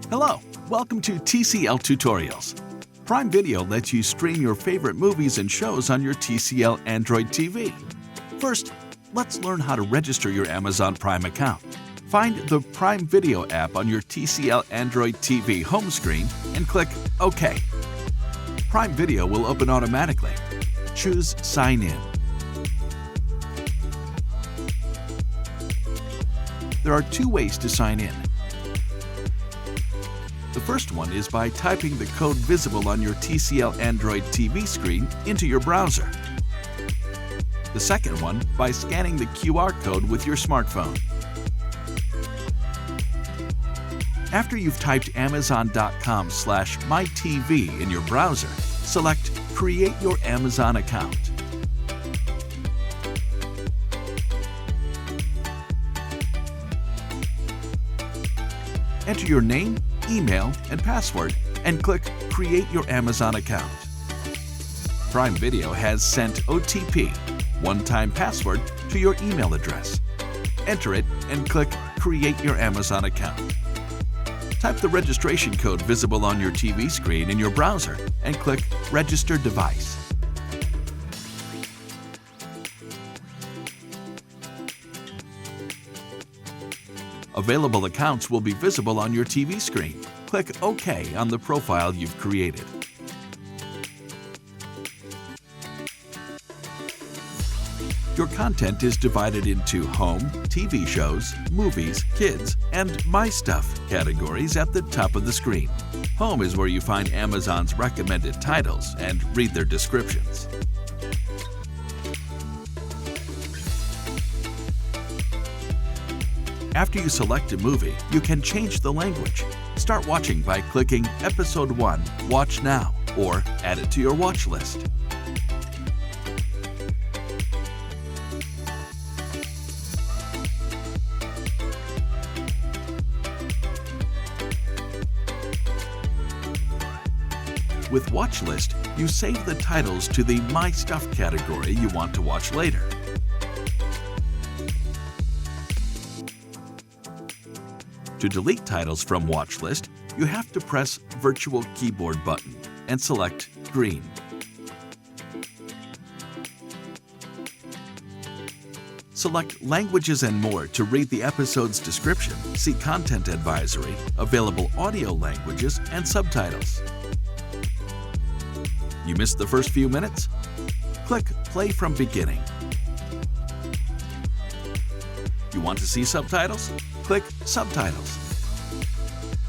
Hello, welcome to TCL Tutorials. Prime Video lets you stream your favorite movies and shows on your TCL Android TV. First, let's learn how to register your Amazon Prime account. Find the Prime Video app on your TCL Android TV home screen and click OK. Prime Video will open automatically. Choose Sign In. There are two ways to sign in. The first one is by typing the code visible on your TCL Android TV screen into your browser. The second one by scanning the QR code with your smartphone. After you've typed amazon.com/mytv in your browser, select Create your Amazon account. Enter your name, email, and password and click Create your Amazon account. Prime Video has sent OTP, one-time password, to your email address. Enter it and click Create your Amazon account. Type the registration code visible on your TV screen in your browser and click Register Device. Available accounts will be visible on your TV screen. Click OK on the profile you've created. Your content is divided into Home, TV shows, Movies, Kids, and My Stuff categories at the top of the screen. Home is where you find Amazon's recommended titles and read their descriptions. After you select a movie, you can change the language. Start watching by clicking Episode 1, Watch Now, or add it to your watch list. With Watch List, you save the titles to the My Stuff category you want to watch later. To delete titles from Watch List, you have to press Virtual Keyboard button and select Green. Select Languages and More to read the episode's description, see content advisory, available audio languages, and subtitles. You missed the first few minutes? Click Play from Beginning. You want to see subtitles? Click Subtitles.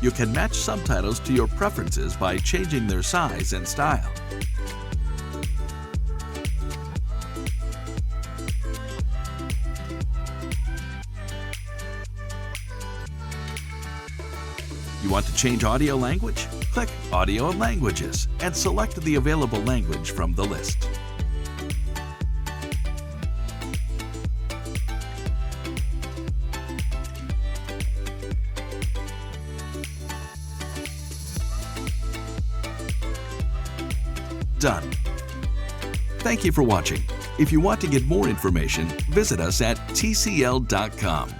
You can match subtitles to your preferences by changing their size and style. You want to change audio language? Click Audio and Languages and select the available language from the list. Done. Thank you for watching. If you want to get more information, visit us at tcl.com.